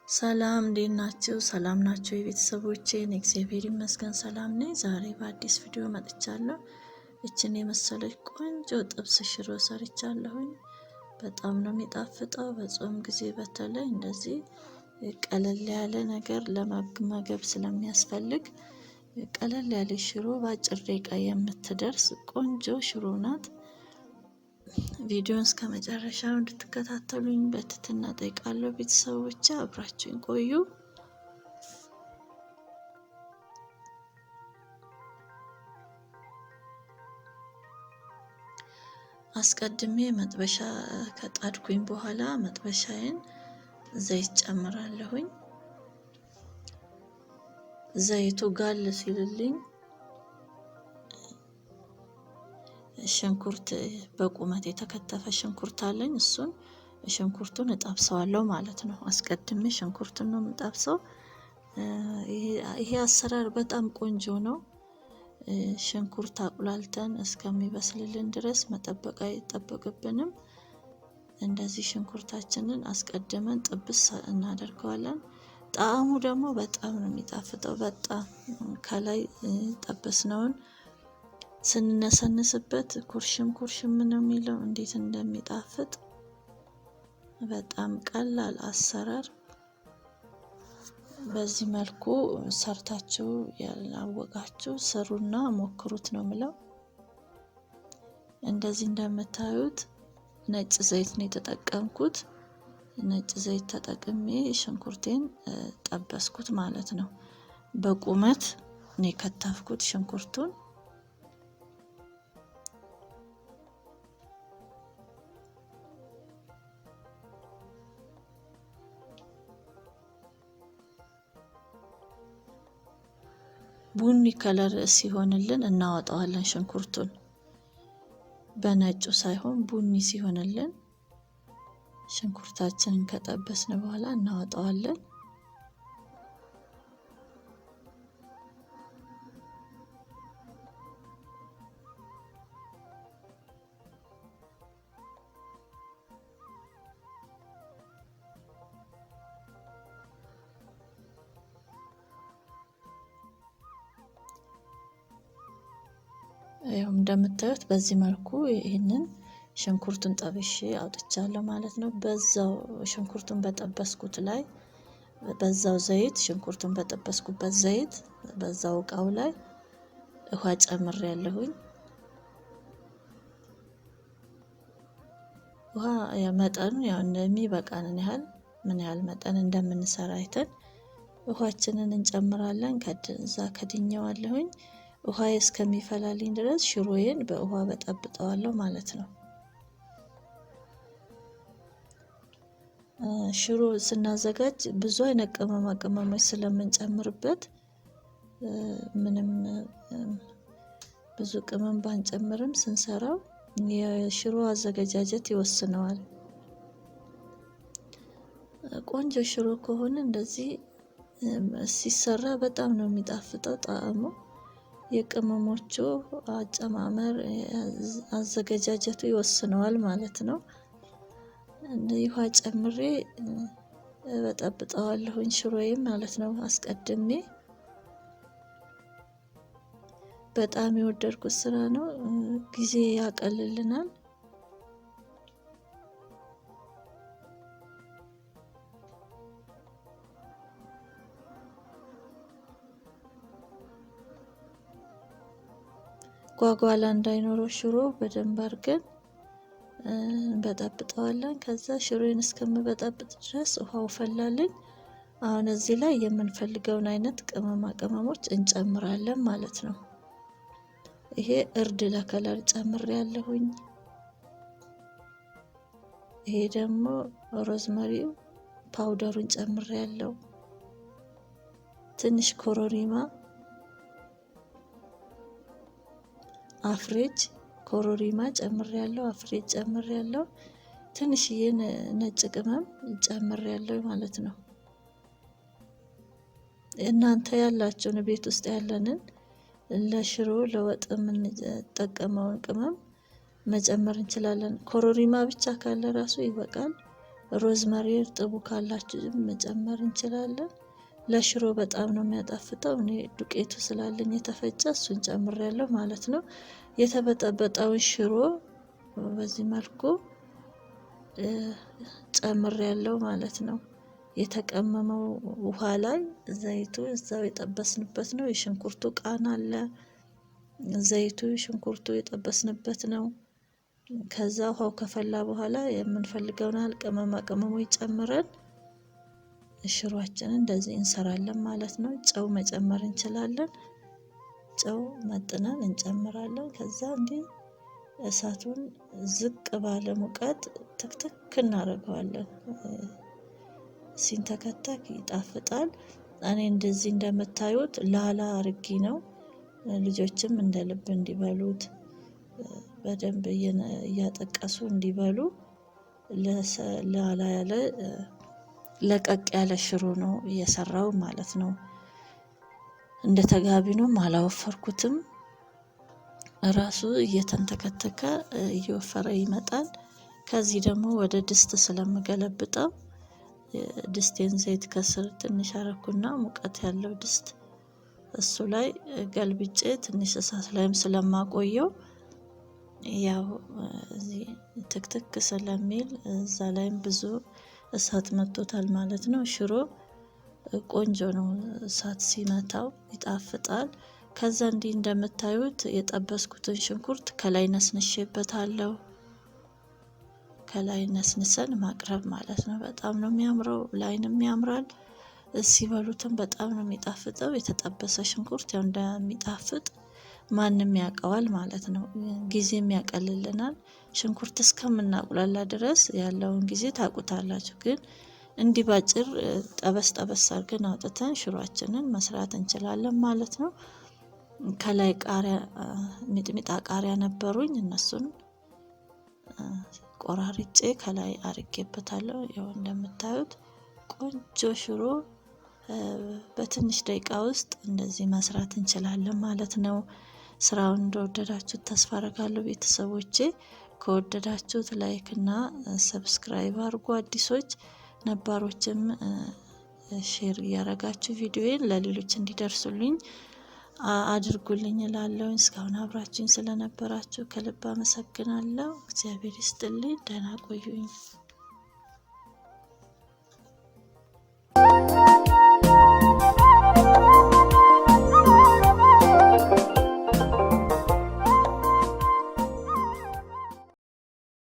ሰላም እንዴት ናችሁ? ሰላም ናችሁ የቤተሰቦቼ? እግዚአብሔር ይመስገን ሰላም ነኝ። ዛሬ በአዲስ ቪዲዮ መጥቻለሁ። እችን የመሰለች ቆንጆ ጥብስ ሽሮ ሰርቻለሁኝ። በጣም ነው የሚጣፍጠው። በጾም ጊዜ በተለይ እንደዚህ ቀለል ያለ ነገር ለመመገብ ስለሚያስፈልግ ቀለል ያለ ሽሮ በአጭር ደቂቃ የምትደርስ ቆንጆ ሽሮ ናት። ቪዲዮን እስከ መጨረሻው እንድትከታተሉኝ በትህትና ጠይቃለሁ። ቤተሰቦቼ አብራችሁኝ ቆዩ። አስቀድሜ መጥበሻ ከጣድኩኝ በኋላ መጥበሻዬን ዘይት ጨምራለሁኝ። ዘይቱ ጋል ሲልልኝ ሽንኩርት በቁመት የተከተፈ ሽንኩርት አለኝ። እሱን ሽንኩርቱን እጠብሰዋለሁ ማለት ነው። አስቀድሜ ሽንኩርቱን ነው የምጠብሰው። ይሄ አሰራር በጣም ቆንጆ ነው። ሽንኩርት አቁላልተን እስከሚበስልልን ድረስ መጠበቅ አይጠበቅብንም። እንደዚህ ሽንኩርታችንን አስቀድመን ጥብስ እናደርገዋለን። ጣዕሙ ደግሞ በጣም ነው የሚጣፍጠው። በጣም ከላይ ጠበስነውን ስንነሰንስበት ኩርሽም ነው የሚለው። እንዴት እንደሚጣፍጥ በጣም ቀላል አሰራር። በዚህ መልኩ ሰርታችሁ ያላወቃችሁ ስሩና ሞክሩት ነው የምለው። እንደዚህ እንደምታዩት ነጭ ዘይት ነው የተጠቀምኩት። ነጭ ዘይት ተጠቅሜ ሽንኩርቴን ጠበስኩት ማለት ነው። በቁመት ነው የከተፍኩት ሽንኩርቱን። ቡኒ ከለር ሲሆንልን እናወጣዋለን። ሽንኩርቱን በነጩ ሳይሆን ቡኒ ሲሆንልን ሽንኩርታችንን ከጠበስን በኋላ እናወጣዋለን። ያው እንደምታዩት በዚህ መልኩ ይሄንን ሽንኩርቱን ጠብሼ አውጥቻለሁ ማለት ነው። በዛው ሽንኩርቱን በጠበስኩት ላይ በዛው ዘይት ሽንኩርቱን በጠበስኩበት ዘይት በዛው እቃው ላይ ውሃ ጨምሬያለሁኝ። ውሃ መጠኑ ያው እንደሚበቃንን ያህል ምን ያህል መጠን እንደምንሰራ አይተን ውሃችንን እንጨምራለን። ከዛ ከድኜዋለሁኝ። ውሃ እስከሚፈላልኝ ድረስ ሽሮዬን በውሃ በጠብጠዋለሁ ማለት ነው። ሽሮ ስናዘጋጅ ብዙ አይነት ቅመማ ቅመሞች ስለምንጨምርበት ምንም ብዙ ቅመም ባንጨምርም ስንሰራው የሽሮ አዘገጃጀት ይወስነዋል። ቆንጆ ሽሮ ከሆነ እንደዚህ ሲሰራ በጣም ነው የሚጣፍጠው ጣዕሙ። የቅመሞቹ አጨማመር አዘገጃጀቱ ይወስነዋል ማለት ነው። ውሃ ጨምሬ በጠብጠዋለሁኝ ሽሮዬም ማለት ነው። አስቀድሜ በጣም የወደድኩት ስራ ነው። ጊዜ ያቀልልናል። ጓጓላ እንዳይኖረው ሽሮ በደንብ አድርገን በጠብጠዋለን። ከዛ ሽሮዬን እስከምበጠብጥ ድረስ ውሃው ፈላልኝ። አሁን እዚህ ላይ የምንፈልገውን አይነት ቅመማ ቅመሞች እንጨምራለን ማለት ነው። ይሄ እርድ ለከለር ጨምሬያለሁኝ። ይሄ ደግሞ ሮዝመሪው ፓውደሩን ጨምሬያለሁ። ትንሽ ኮረሪማ አፍሬጅ ኮረሪማ ጨምሬያለሁ። አፍሬጅ ጨምሬያለሁ። ትንሽዬ ነጭ ቅመም ጨምሬያለሁ ማለት ነው። እናንተ ያላችሁን ቤት ውስጥ ያለንን ለሽሮ ለወጥ የምንጠቀመውን ቅመም መጨመር እንችላለን። ኮረሪማ ብቻ ካለ ራሱ ይበቃል። ሮዝመሪ እርጥቡ ካላችሁ መጨመር እንችላለን። ለሽሮ በጣም ነው የሚያጣፍጠው። እኔ ዱቄቱ ስላለኝ የተፈጨ እሱን ጨምሬያለሁ ማለት ነው። የተበጠበጠውን ሽሮ በዚህ መልኩ ጨምሬያለሁ ማለት ነው። የተቀመመው ውሃ ላይ ዘይቱ እዛው የጠበስንበት ነው። የሽንኩርቱ ቃና አለ። ዘይቱ ሽንኩርቱ የጠበስንበት ነው። ከዛ ውሃው ከፈላ በኋላ የምንፈልገውን ያህል ቅመማ ቅመሞች ጨምረን ሽሮአችንን እንደዚህ እንሰራለን ማለት ነው። ጨው መጨመር እንችላለን። ጨው መጥነን እንጨምራለን። ከዛ እንዲህ እሳቱን ዝቅ ባለ ሙቀት ትክትክ እናደርገዋለን። ሲንተከተክ ይጣፍጣል። እኔ እንደዚህ እንደምታዩት ላላ አርጊ ነው። ልጆችም እንደ ልብ እንዲበሉት በደንብ እያጠቀሱ እንዲበሉ ላላ ያለ ለቀቅ ያለ ሽሮ ነው እየሰራው ማለት ነው። እንደ ተጋቢኖም አላወፈርኩትም። ራሱ እየተንተከተከ እየወፈረ ይመጣል። ከዚህ ደግሞ ወደ ድስት ስለምገለብጠው ድስቴን ዘይት ከስር ትንሽ አረኩና ሙቀት ያለው ድስት እሱ ላይ ገልብጬ ትንሽ እሳት ላይም ስለማቆየው ያው እዚህ ትክትክ ስለሚል እዛ ላይም ብዙ እሳት መጥቶታል ማለት ነው። ሽሮ ቆንጆ ነው፣ እሳት ሲመታው ይጣፍጣል። ከዛ እንዲህ እንደምታዩት የጠበስኩትን ሽንኩርት ከላይ ነስንሼበታለሁ። ከላይ ነስንሰን ማቅረብ ማለት ነው። በጣም ነው የሚያምረው፣ ላይንም ያምራል። ሲበሉትም በጣም ነው የሚጣፍጠው። የተጠበሰ ሽንኩርት ያው እንደሚጣፍጥ ማንም ያውቀዋል ማለት ነው። ጊዜም ያቀልልናል። ሽንኩርት እስከምናቁላላ ድረስ ያለውን ጊዜ ታውቁታላችሁ። ግን እንዲህ ባጭር ጠበስ ጠበስ አድርገን አውጥተን ሽሮአችንን መስራት እንችላለን ማለት ነው። ከላይ ቃሪያ ሚጥሚጣ ቃሪያ ነበሩኝ፣ እነሱን ቆራርጬ ከላይ አርጌበታለሁ። ያው እንደምታዩት ቆንጆ ሽሮ በትንሽ ደቂቃ ውስጥ እንደዚህ መስራት እንችላለን ማለት ነው። ስራውን እንደወደዳችሁት ተስፋ አደርጋለሁ ቤተሰቦቼ። ከወደዳችሁት ላይክ እና ሰብስክራይብ አድርጉ። አዲሶች ነባሮችም ሼር እያረጋችሁ ቪዲዮዬን ለሌሎች እንዲደርሱልኝ አድርጉልኝ እላለሁ። እስካሁን አብራችሁኝ ስለነበራችሁ ከልብ አመሰግናለሁ። እግዚአብሔር ይስጥልኝ። ደህና ቆዩኝ።